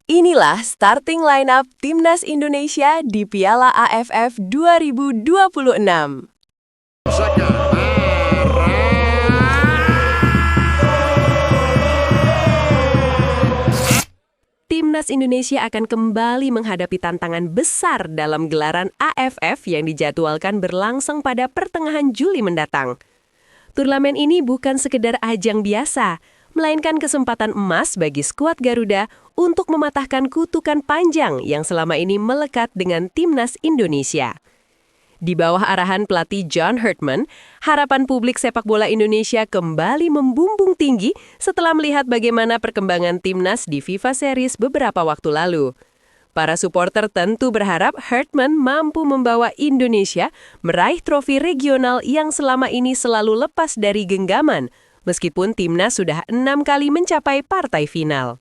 Inilah starting lineup Timnas Indonesia di Piala AFF 2026. Timnas Indonesia akan kembali menghadapi tantangan besar dalam gelaran AFF yang dijadwalkan berlangsung pada pertengahan Juli mendatang. Turnamen ini bukan sekedar ajang biasa, melainkan kesempatan emas bagi skuad Garuda untuk mematahkan kutukan panjang yang selama ini melekat dengan Timnas Indonesia. Di bawah arahan pelatih John Herdman, harapan publik sepak bola Indonesia kembali membumbung tinggi setelah melihat bagaimana perkembangan Timnas di FIFA Series beberapa waktu lalu. Para supporter tentu berharap Herdman mampu membawa Indonesia meraih trofi regional yang selama ini selalu lepas dari genggaman, meskipun Timnas sudah 6 kali mencapai partai final.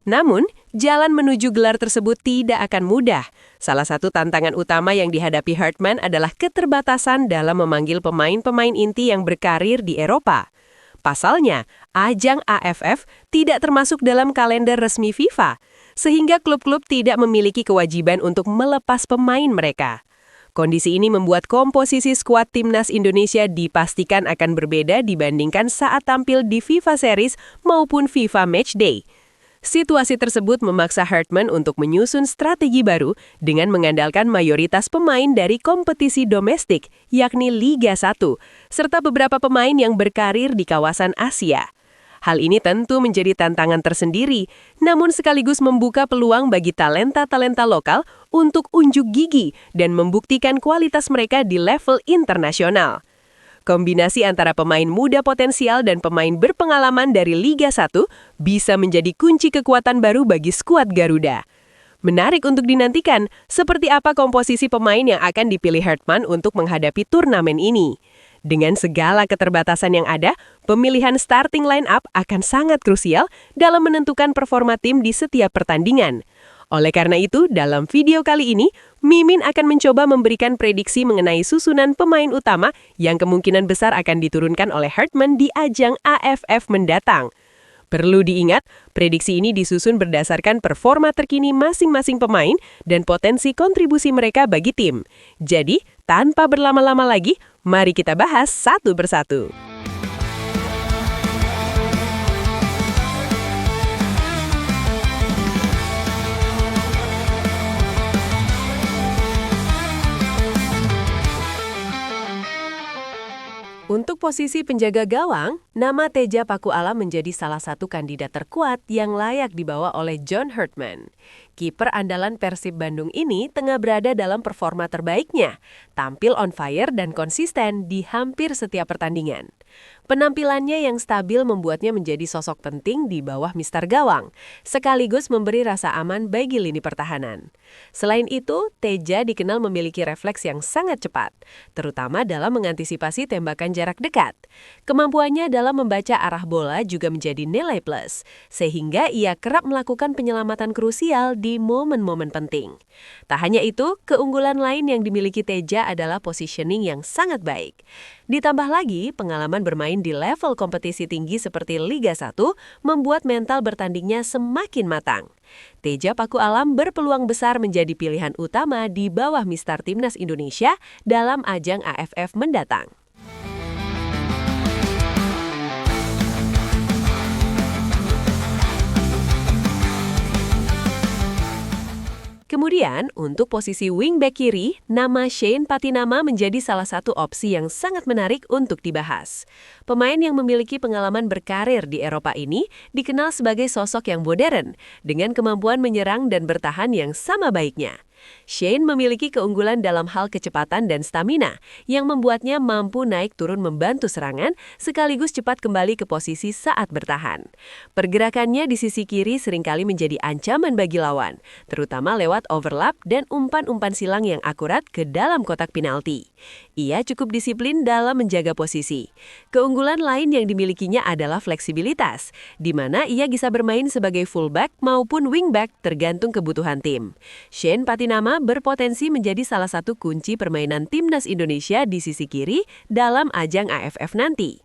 Namun, jalan menuju gelar tersebut tidak akan mudah. Salah satu tantangan utama yang dihadapi Herdman adalah keterbatasan dalam memanggil pemain-pemain inti yang berkarir di Eropa. Pasalnya, ajang AFF tidak termasuk dalam kalender resmi FIFA, sehingga klub-klub tidak memiliki kewajiban untuk melepas pemain mereka. Kondisi ini membuat komposisi skuad Timnas Indonesia dipastikan akan berbeda dibandingkan saat tampil di FIFA Series maupun FIFA Matchday. Situasi tersebut memaksa Herdman untuk menyusun strategi baru dengan mengandalkan mayoritas pemain dari kompetisi domestik, yakni Liga 1, serta beberapa pemain yang berkarir di kawasan Asia. Hal ini tentu menjadi tantangan tersendiri, namun sekaligus membuka peluang bagi talenta-talenta lokal untuk unjuk gigi dan membuktikan kualitas mereka di level internasional. Kombinasi antara pemain muda potensial dan pemain berpengalaman dari Liga 1 bisa menjadi kunci kekuatan baru bagi skuad Garuda. Menarik untuk dinantikan, seperti apa komposisi pemain yang akan dipilih Herdman untuk menghadapi turnamen ini. Dengan segala keterbatasan yang ada, pemilihan starting line-up akan sangat krusial dalam menentukan performa tim di setiap pertandingan. Oleh karena itu, dalam video kali ini, Mimin akan mencoba memberikan prediksi mengenai susunan pemain utama yang kemungkinan besar akan diturunkan oleh Herdman di ajang AFF mendatang. Perlu diingat, prediksi ini disusun berdasarkan performa terkini masing-masing pemain dan potensi kontribusi mereka bagi tim. Jadi, tanpa berlama-lama lagi, mari kita bahas satu persatu. Untuk posisi penjaga gawang, nama Teja Paku Alam menjadi salah satu kandidat terkuat yang layak dibawa oleh John Herdman. Kiper andalan Persib Bandung ini tengah berada dalam performa terbaiknya, tampil on fire dan konsisten di hampir setiap pertandingan. Penampilannya yang stabil membuatnya menjadi sosok penting di bawah Mister Gawang, sekaligus memberi rasa aman bagi lini pertahanan. Selain itu, Teja dikenal memiliki refleks yang sangat cepat, terutama dalam mengantisipasi tembakan jarak dekat. Kemampuannya dalam membaca arah bola juga menjadi nilai plus, sehingga ia kerap melakukan penyelamatan krusial di momen-momen penting. Tak hanya itu, keunggulan lain yang dimiliki Teja adalah positioning yang sangat baik. Ditambah lagi, pengalaman bermain di level kompetisi tinggi seperti Liga 1 membuat mental bertandingnya semakin matang. Teja Paku Alam berpeluang besar menjadi pilihan utama di bawah Mister Timnas Indonesia dalam ajang AFF mendatang. Kemudian, untuk posisi wingback kiri, nama Shane Patinama menjadi salah satu opsi yang sangat menarik untuk dibahas. Pemain yang memiliki pengalaman berkarir di Eropa ini dikenal sebagai sosok yang modern, dengan kemampuan menyerang dan bertahan yang sama baiknya. Shane memiliki keunggulan dalam hal kecepatan dan stamina, yang membuatnya mampu naik turun membantu serangan, sekaligus cepat kembali ke posisi saat bertahan. Pergerakannya di sisi kiri seringkali menjadi ancaman bagi lawan, terutama lewat overlap dan umpan-umpan silang yang akurat ke dalam kotak penalti. Ia cukup disiplin dalam menjaga posisi. Keunggulan lain yang dimilikinya adalah fleksibilitas, di mana ia bisa bermain sebagai fullback maupun wingback tergantung kebutuhan tim. Shane Patinama berpotensi menjadi salah satu kunci permainan Timnas Indonesia di sisi kiri dalam ajang AFF nanti.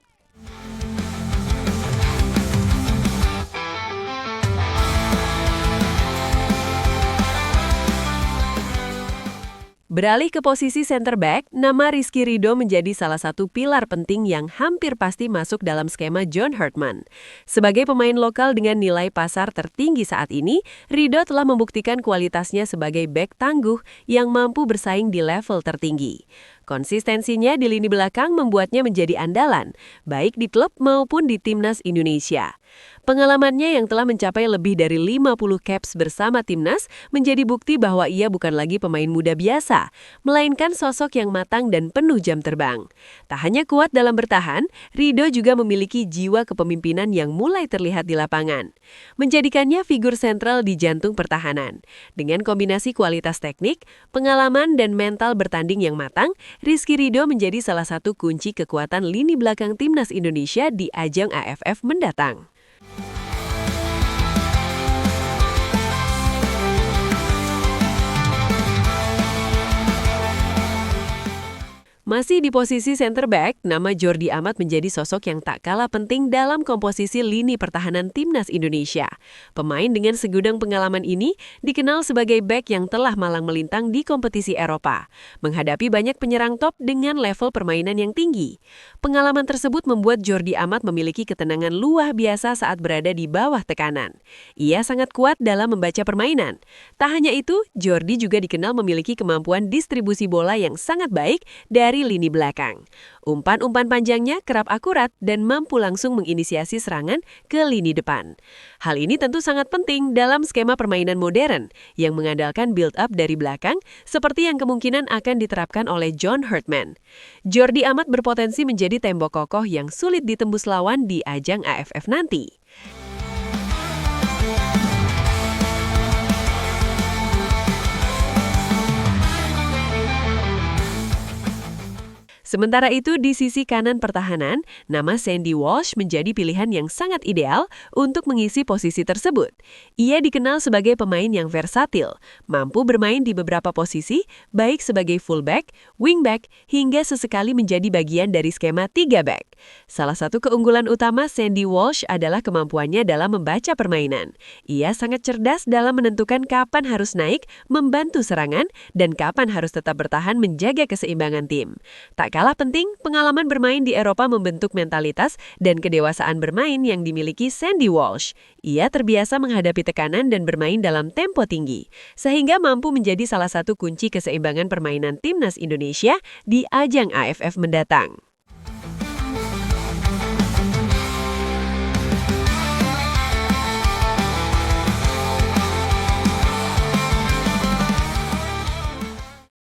Beralih ke posisi center back, nama Rizky Ridho menjadi salah satu pilar penting yang hampir pasti masuk dalam skema John Hartman. Sebagai pemain lokal dengan nilai pasar tertinggi saat ini, Ridho telah membuktikan kualitasnya sebagai back tangguh yang mampu bersaing di level tertinggi. Konsistensinya di lini belakang membuatnya menjadi andalan, baik di klub maupun di timnas Indonesia. Pengalamannya yang telah mencapai lebih dari 50 caps bersama timnas menjadi bukti bahwa ia bukan lagi pemain muda biasa, melainkan sosok yang matang dan penuh jam terbang. Tak hanya kuat dalam bertahan, Ridho juga memiliki jiwa kepemimpinan yang mulai terlihat di lapangan, menjadikannya figur sentral di jantung pertahanan. Dengan kombinasi kualitas teknik, pengalaman dan mental bertanding yang matang, Rizky Ridho menjadi salah satu kunci kekuatan lini belakang timnas Indonesia di ajang AFF mendatang. Masih di posisi center back, nama Jordi Amat menjadi sosok yang tak kalah penting dalam komposisi lini pertahanan timnas Indonesia. Pemain dengan segudang pengalaman ini dikenal sebagai back yang telah malang melintang di kompetisi Eropa, menghadapi banyak penyerang top dengan level permainan yang tinggi. Pengalaman tersebut membuat Jordi Amat memiliki ketenangan luar biasa saat berada di bawah tekanan. Ia sangat kuat dalam membaca permainan. Tak hanya itu, Jordi juga dikenal memiliki kemampuan distribusi bola yang sangat baik dari lini belakang. Umpan-umpan panjangnya kerap akurat dan mampu langsung menginisiasi serangan ke lini depan. Hal ini tentu sangat penting dalam skema permainan modern yang mengandalkan build-up dari belakang seperti yang kemungkinan akan diterapkan oleh John Hartman. Jordi Amat berpotensi menjadi tembok kokoh yang sulit ditembus lawan di ajang AFF nanti. Sementara itu, di sisi kanan pertahanan, nama Sandy Walsh menjadi pilihan yang sangat ideal untuk mengisi posisi tersebut. Ia dikenal sebagai pemain yang versatil, mampu bermain di beberapa posisi, baik sebagai fullback, wingback, hingga sesekali menjadi bagian dari skema 3 back. Salah satu keunggulan utama Sandy Walsh adalah kemampuannya dalam membaca permainan. Ia sangat cerdas dalam menentukan kapan harus naik, membantu serangan, dan kapan harus tetap bertahan menjaga keseimbangan tim. Tak kalah penting, pengalaman bermain di Eropa membentuk mentalitas dan kedewasaan bermain yang dimiliki Sandy Walsh. Ia terbiasa menghadapi tekanan dan bermain dalam tempo tinggi, sehingga mampu menjadi salah satu kunci keseimbangan permainan timnas Indonesia di ajang AFF mendatang.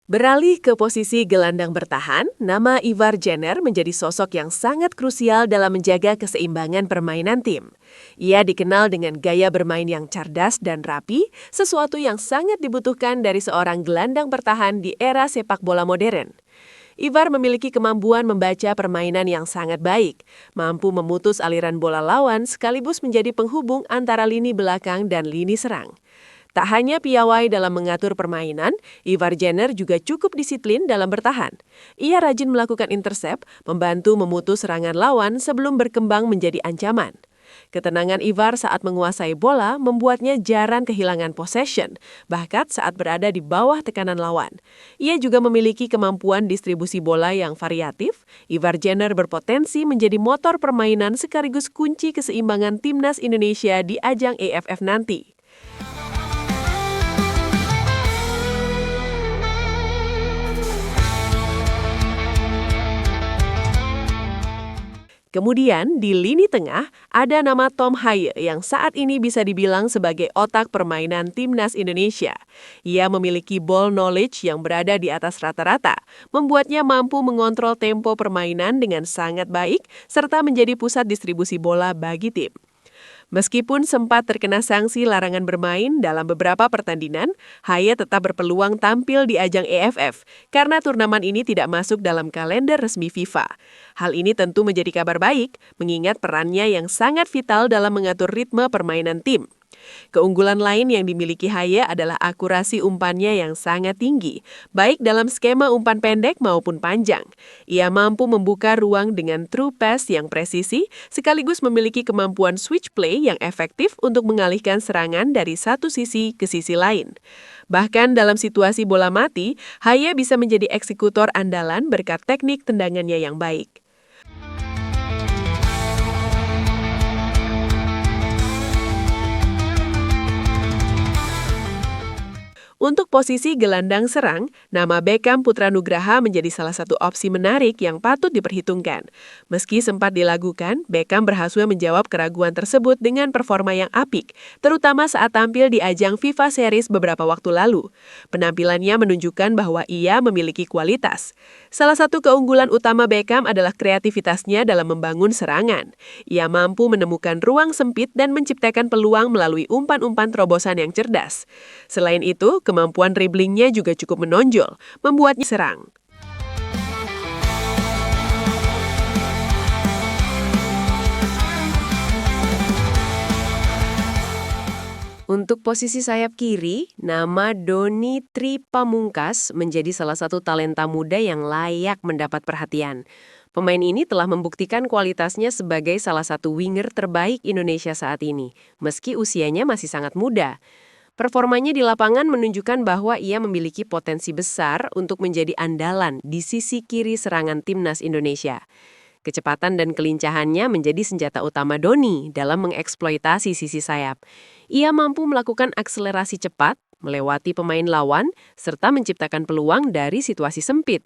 Beralih ke posisi gelandang bertahan, nama Ivar Jenner menjadi sosok yang sangat krusial dalam menjaga keseimbangan permainan tim. Ia dikenal dengan gaya bermain yang cerdas dan rapi, sesuatu yang sangat dibutuhkan dari seorang gelandang bertahan di era sepak bola modern. Ivar memiliki kemampuan membaca permainan yang sangat baik, mampu memutus aliran bola lawan sekaligus menjadi penghubung antara lini belakang dan lini serang. Tak hanya piawai dalam mengatur permainan, Ivar Jenner juga cukup disiplin dalam bertahan. Ia rajin melakukan intercept, membantu memutus serangan lawan sebelum berkembang menjadi ancaman. Ketenangan Ivar saat menguasai bola membuatnya jarang kehilangan possession, bahkan saat berada di bawah tekanan lawan. Ia juga memiliki kemampuan distribusi bola yang variatif. Ivar Jenner berpotensi menjadi motor permainan sekaligus kunci keseimbangan timnas Indonesia di ajang AFF nanti. Kemudian di lini tengah ada nama Tom Haye yang saat ini bisa dibilang sebagai otak permainan timnas Indonesia. Ia memiliki ball knowledge yang berada di atas rata-rata, membuatnya mampu mengontrol tempo permainan dengan sangat baik serta menjadi pusat distribusi bola bagi tim. Meskipun sempat terkena sanksi larangan bermain dalam beberapa pertandingan, Haye tetap berpeluang tampil di ajang AFF karena turnamen ini tidak masuk dalam kalender resmi FIFA. Hal ini tentu menjadi kabar baik, mengingat perannya yang sangat vital dalam mengatur ritme permainan tim. Keunggulan lain yang dimiliki Haye adalah akurasi umpannya yang sangat tinggi, baik dalam skema umpan pendek maupun panjang. Ia mampu membuka ruang dengan true pass yang presisi, sekaligus memiliki kemampuan switch play yang efektif untuk mengalihkan serangan dari satu sisi ke sisi lain. Bahkan dalam situasi bola mati, Haye bisa menjadi eksekutor andalan berkat teknik tendangannya yang baik. Untuk posisi gelandang serang, nama Beckham Putranugraha menjadi salah satu opsi menarik yang patut diperhitungkan. Meski sempat dilakukan, Beckham berhasil menjawab keraguan tersebut dengan performa yang apik, terutama saat tampil di ajang FIFA Series beberapa waktu lalu. Penampilannya menunjukkan bahwa ia memiliki kualitas. Salah satu keunggulan utama Beckham adalah kreativitasnya dalam membangun serangan. Ia mampu menemukan ruang sempit dan menciptakan peluang melalui umpan-umpan terobosan yang cerdas. Selain itu, kemampuan dribblingnya juga cukup menonjol, membuatnya serang. Untuk posisi sayap kiri, nama Doni Tripamungkas menjadi salah satu talenta muda yang layak mendapat perhatian. Pemain ini telah membuktikan kualitasnya sebagai salah satu winger terbaik Indonesia saat ini, meski usianya masih sangat muda. Performanya di lapangan menunjukkan bahwa ia memiliki potensi besar untuk menjadi andalan di sisi kiri serangan timnas Indonesia. Kecepatan dan kelincahannya menjadi senjata utama Doni dalam mengeksploitasi sisi sayap. Ia mampu melakukan akselerasi cepat, melewati pemain lawan, serta menciptakan peluang dari situasi sempit.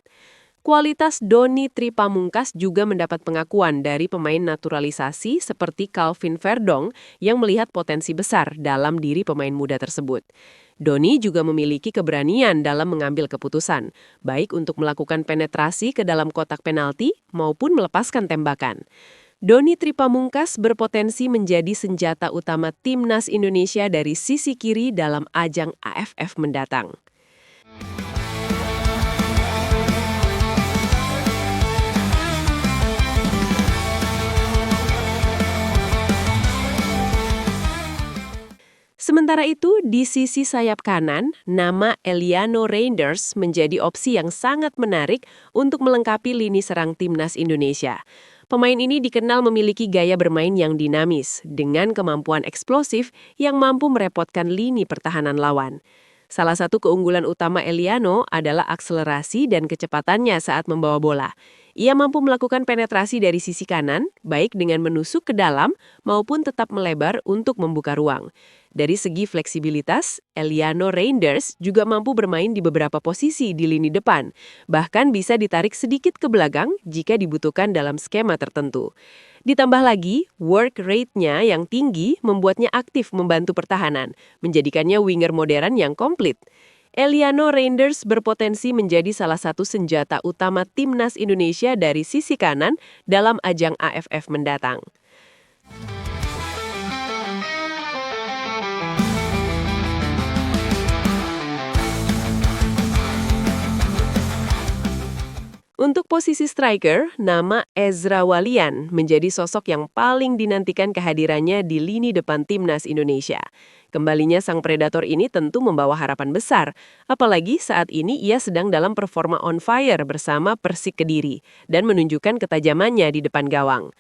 Kualitas Doni Tripamungkas juga mendapat pengakuan dari pemain naturalisasi seperti Calvin Verdong yang melihat potensi besar dalam diri pemain muda tersebut. Doni juga memiliki keberanian dalam mengambil keputusan, baik untuk melakukan penetrasi ke dalam kotak penalti maupun melepaskan tembakan. Doni Tripamungkas berpotensi menjadi senjata utama timnas Indonesia dari sisi kiri dalam ajang AFF mendatang. Sementara itu, di sisi sayap kanan, nama Eliano Reinders menjadi opsi yang sangat menarik untuk melengkapi lini serang timnas Indonesia. Pemain ini dikenal memiliki gaya bermain yang dinamis, dengan kemampuan eksplosif yang mampu merepotkan lini pertahanan lawan. Salah satu keunggulan utama Eliano adalah akselerasi dan kecepatannya saat membawa bola. Ia mampu melakukan penetrasi dari sisi kanan, baik dengan menusuk ke dalam maupun tetap melebar untuk membuka ruang. Dari segi fleksibilitas, Eliano Reinders juga mampu bermain di beberapa posisi di lini depan, bahkan bisa ditarik sedikit ke belakang jika dibutuhkan dalam skema tertentu. Ditambah lagi, work rate-nya yang tinggi membuatnya aktif membantu pertahanan, menjadikannya winger modern yang komplit. Eliano Reinders berpotensi menjadi salah satu senjata utama timnas Indonesia dari sisi kanan dalam ajang AFF mendatang. Untuk posisi striker, nama Ezra Walian menjadi sosok yang paling dinantikan kehadirannya di lini depan timnas Indonesia. Kembalinya sang predator ini tentu membawa harapan besar, apalagi saat ini ia sedang dalam performa on fire bersama Persik Kediri dan menunjukkan ketajamannya di depan gawang.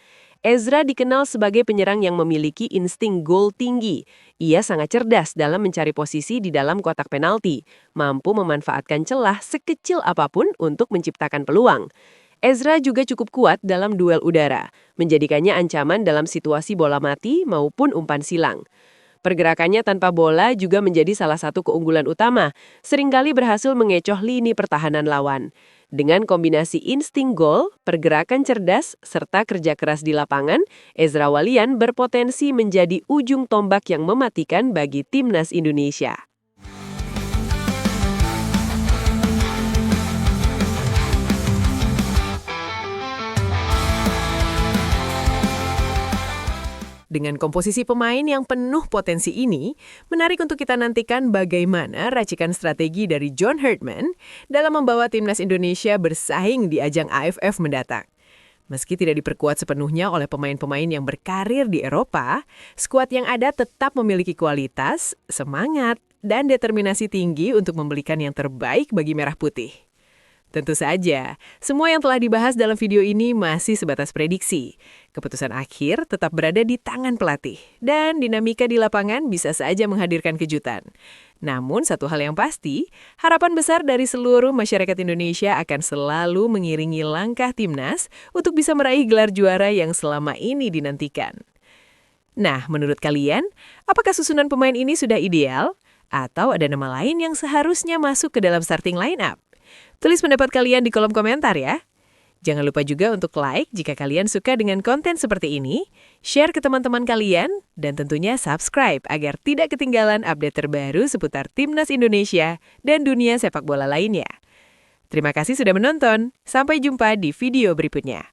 Ezra dikenal sebagai penyerang yang memiliki insting gol tinggi. Ia sangat cerdas dalam mencari posisi di dalam kotak penalti, mampu memanfaatkan celah sekecil apapun untuk menciptakan peluang. Ezra juga cukup kuat dalam duel udara, menjadikannya ancaman dalam situasi bola mati maupun umpan silang. Pergerakannya tanpa bola juga menjadi salah satu keunggulan utama, seringkali berhasil mengecoh lini pertahanan lawan. Dengan kombinasi insting gol, pergerakan cerdas, serta kerja keras di lapangan, Ezra Walian berpotensi menjadi ujung tombak yang mematikan bagi timnas Indonesia. Dengan komposisi pemain yang penuh potensi ini, menarik untuk kita nantikan bagaimana racikan strategi dari John Herdman dalam membawa timnas Indonesia bersaing di ajang AFF mendatang. Meski tidak diperkuat sepenuhnya oleh pemain-pemain yang berkarir di Eropa, skuad yang ada tetap memiliki kualitas, semangat, dan determinasi tinggi untuk memberikan yang terbaik bagi Merah Putih. Tentu saja, semua yang telah dibahas dalam video ini masih sebatas prediksi. Keputusan akhir tetap berada di tangan pelatih, dan dinamika di lapangan bisa saja menghadirkan kejutan. Namun, satu hal yang pasti, harapan besar dari seluruh masyarakat Indonesia akan selalu mengiringi langkah timnas untuk bisa meraih gelar juara yang selama ini dinantikan. Nah, menurut kalian, apakah susunan pemain ini sudah ideal? Atau ada nama lain yang seharusnya masuk ke dalam starting lineup? Tulis pendapat kalian di kolom komentar ya. Jangan lupa juga untuk like jika kalian suka dengan konten seperti ini, share ke teman-teman kalian, dan tentunya subscribe agar tidak ketinggalan update terbaru seputar Timnas Indonesia dan dunia sepak bola lainnya. Terima kasih sudah menonton, sampai jumpa di video berikutnya.